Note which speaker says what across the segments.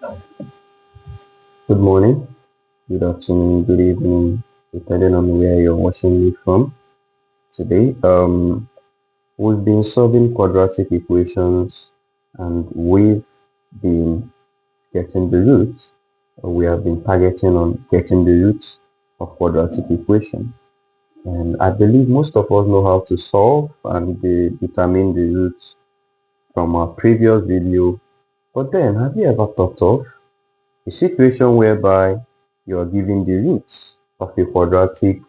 Speaker 1: Good morning, good afternoon, good evening, depending on where you're watching me from. Today, we've been solving quadratic equations and we've been getting the roots. We have been targeting on getting the roots of quadratic equation. And I believe most of us know how to solve and determine the roots from our previous video. But then, have you ever thought of a situation whereby you are given the roots of a quadratic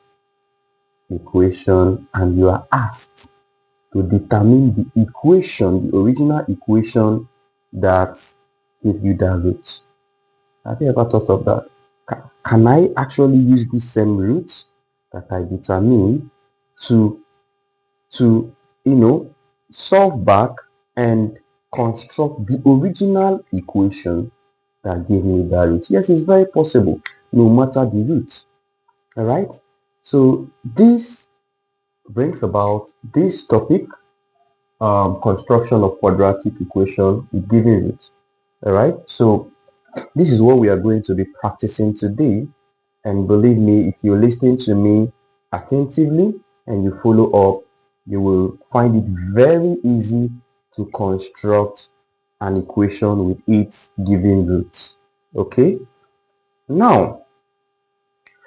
Speaker 1: equation and you are asked to determine the equation, the original equation that gave you that root? Have you ever thought of that? Can I actually use the same roots that I determine to to solve back and construct the original equation that gave me that root? Yes, it's very possible, no matter the root. All right. So this brings about this topic, construction of quadratic equation with given roots. All right. So this is what we are going to be practicing today. And believe me, if you're listening to me attentively and you follow up, you will find it very easy to construct an equation with its given roots. Okay. Now,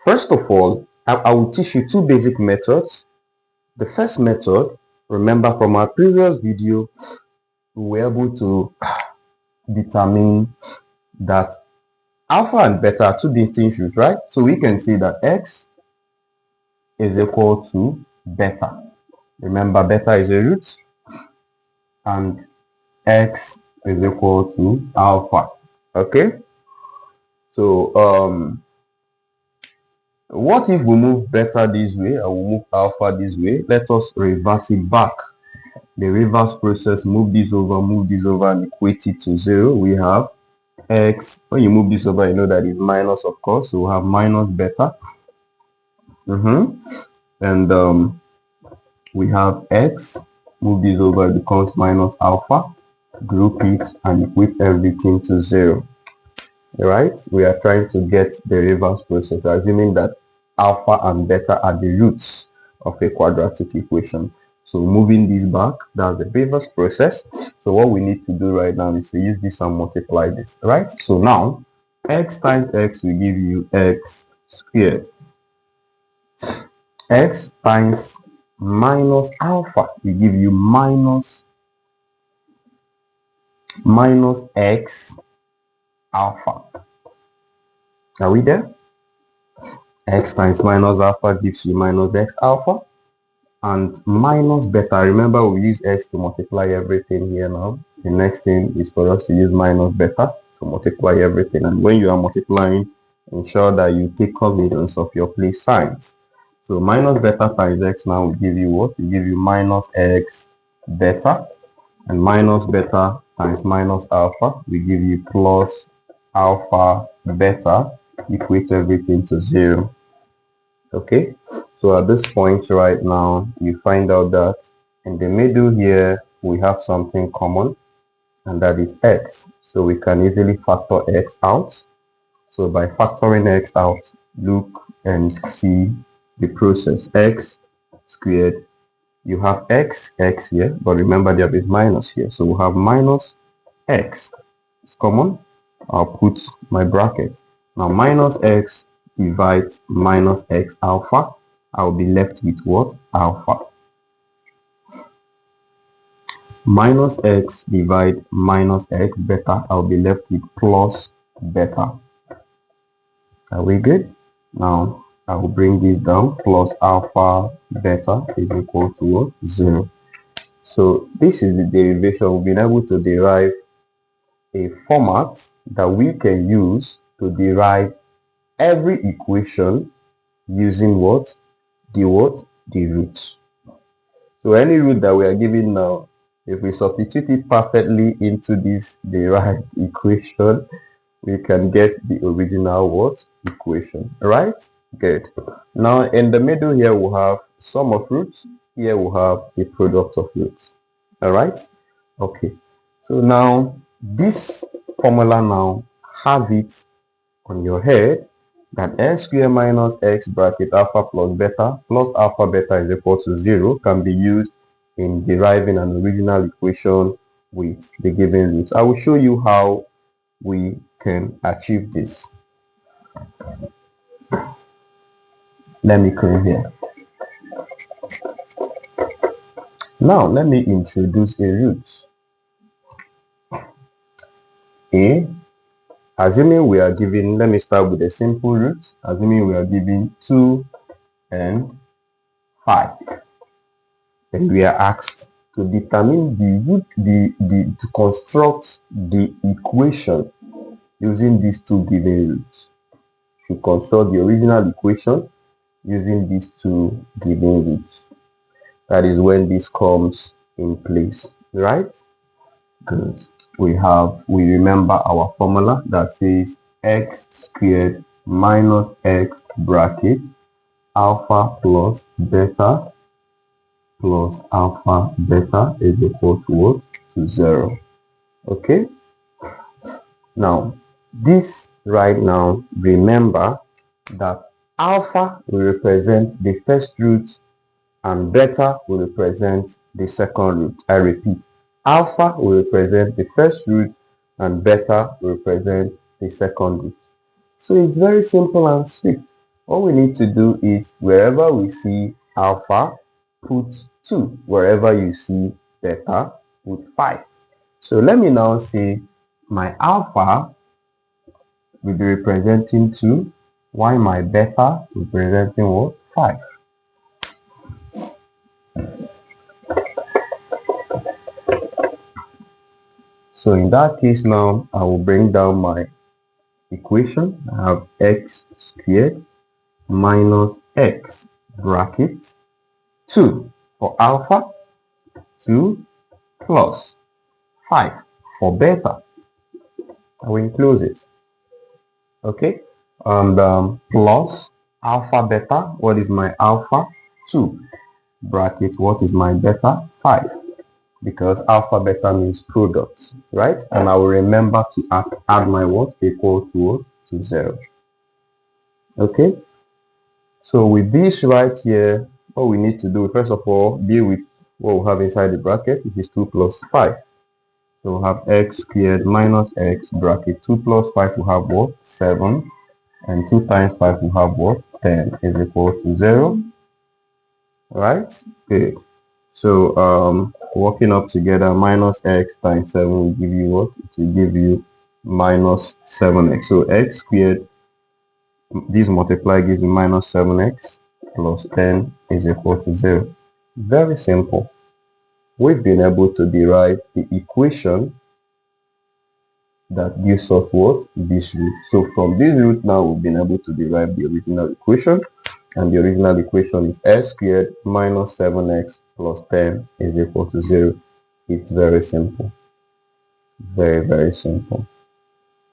Speaker 1: first of all, I will teach you two basic methods. The first method, remember from our previous video, we were able to determine that alpha and beta are two distinct roots, right? So we can say that x is equal to beta. Remember, beta is a root and x is equal to alpha. Okay? So what if we move beta this way and we move alpha this way? Let us reverse it back. The reverse process, move this over, and equate it to 0. We have x. When you move this over, you know that it's minus, of course. So we have minus beta. And we have x. Move this over, it becomes minus alpha. Group it and equate everything to 0. Right? We are trying to get the reverse process, assuming that alpha and beta are the roots of a quadratic equation. So moving this back, that's the reverse process. So what we need to do right now is to use this and multiply this, right? So now, x times x will give you x squared. X times minus alpha will give you minus x alpha. Are we there? X times minus alpha gives you minus x alpha. And minus beta, remember we use x to multiply everything here now. The next thing is for us to use minus beta to multiply everything. And when you are multiplying, ensure that you take cognizance of your place signs. So minus beta times x now will give you what? Will give you minus x beta. And minus beta times minus alpha will give you plus alpha beta. Equate everything to 0. Okay, so at this point right now, you find out that in the middle here, we have something common, and that is x. So we can easily factor x out. So by factoring x out, look and see the process. X squared, you have x here, but remember there is minus here. So we have minus x. It's common. I'll put my bracket. Now minus x divides minus x alpha. I'll be left with what? Alpha. Minus x divide minus x beta. I'll be left with plus beta. Are we good? Now I will bring this down. Plus alpha beta is equal to what? 0. So this is the derivation. We've been able to derive a format that we can use to derive every equation using what? The what? The roots. So any root that we are given now, if we substitute it perfectly into this derived equation, we can get the original what? Equation. Right? Good. Now in the middle here we have sum of roots. Here we have the product of roots. Alright? Okay. So now this formula now have it on your head that x squared minus x bracket alpha plus alpha beta is equal to 0 can be used in deriving an original equation with the given roots. I will show you how we can achieve this. Let me clear here. Now let me introduce a root. A, assuming we are given, let me start with a simple root, assuming we are given 2 and 5. Then we are asked to determine the root, to construct the equation using these two given roots. To construct the original equation using these two given roots. That is when this comes in place, right? Good. We remember our formula that says x squared minus x bracket alpha plus beta is equal to what? To 0. Okay? Now, this right now, remember that alpha will represent the first root and beta will represent the second root. I repeat, alpha will represent the first root and beta will represent the second root. So it's very simple and sweet. All we need to do is wherever we see alpha, put 2. Wherever you see beta, put 5. So let me now say my alpha will be representing 2, while my beta representing what? 5. So in that case now, I will bring down my equation. I have x squared minus x bracket 2 for alpha, 2 plus 5 for beta. I will enclose it. Okay, and plus alpha beta. What is my alpha? 2 bracket. What is my beta? 5. Because alpha beta means products, right? And I will remember to add my what equal to 0. Okay, so with this right here, what we need to do, first of all, deal with what we have inside the bracket, which is 2 plus 5. So we have x squared minus x bracket 2 plus 5 will have what? 7. And 2 times 5 will have what? 10 is equal to 0. Right? Good. So working up together, minus x times 7 will give you what? It will give you minus 7x. So x squared, this multiply gives you minus 7x plus 10 is equal to 0. Very simple. We've been able to derive the equation that gives us what? This root. So from this root now, we've been able to derive the original equation. And the original equation is x squared minus 7x plus 10 is equal to 0. It's very simple. Very, very simple.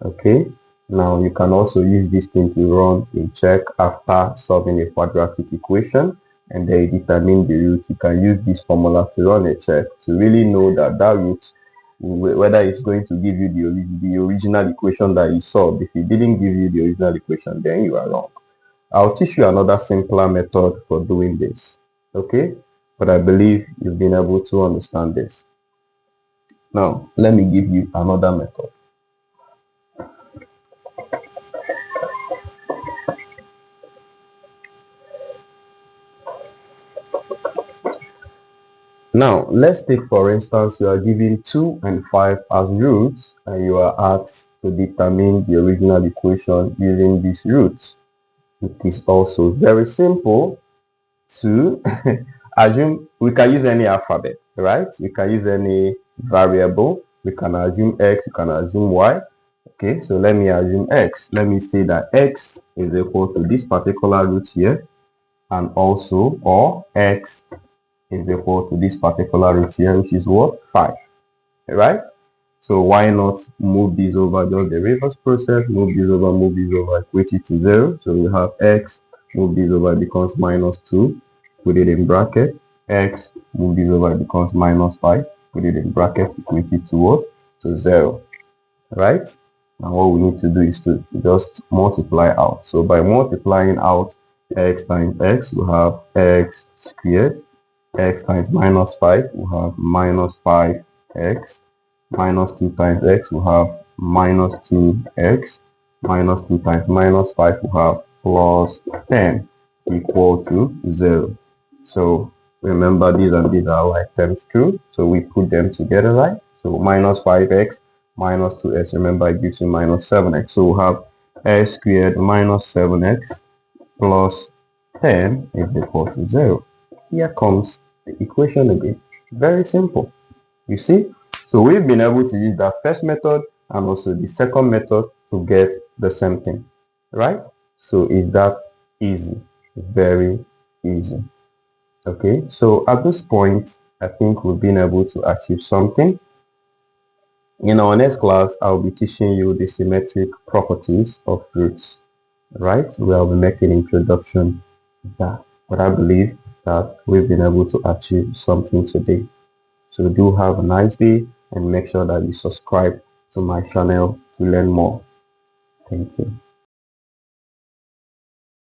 Speaker 1: Okay. Now you can also use this thing to run a check after solving a quadratic equation and then determine the root. You can use this formula to run a check to really know that that root, whether it's going to give you the original equation that you solved. If it didn't give you the original equation, then you are wrong. I'll teach you another simpler method for doing this. Okay, but I believe you've been able to understand this. Now, let me give you another method. Now, let's take for instance, you are given 2 and 5 as roots and you are asked to determine the original equation using these roots. It is also very simple to assume. We can use any alphabet, right? We can use any variable. We can assume x, we can assume y. Okay, so let me assume x. Let me say that x is equal to this particular root here, and also, or x is equal to this particular root here, which is what? 5, right? So why not move these over, just the reverse process, move these over, equate it to 0. So we have x, move these over, it becomes minus 2, put it in bracket, x, move these over, it becomes minus 5, put it in bracket, equate it to what? To 0, right? And what we need to do is to just multiply out. So by multiplying out x times x, we have x squared. X times minus 5, we have minus 5x. Minus 2 times x, we have minus 2x. Minus 2 times minus 5, we have plus 10 equal to 0. So remember, these and these are like terms true. So we put them together, right? So minus 5x minus 2x, remember it gives you minus 7x. So we have x squared minus 7x plus 10 is equal to 0. Here comes the equation again. Very simple. You see? So we've been able to use that first method and also the second method to get the same thing. Right? So is that easy? Very easy. Okay, so at this point, I think we've been able to achieve something. In our next class, I'll be teaching you the symmetric properties of roots, right? We'll be making introduction to that. But I believe that we've been able to achieve something today. So do have a nice day and make sure that you subscribe to my channel to learn more. Thank you.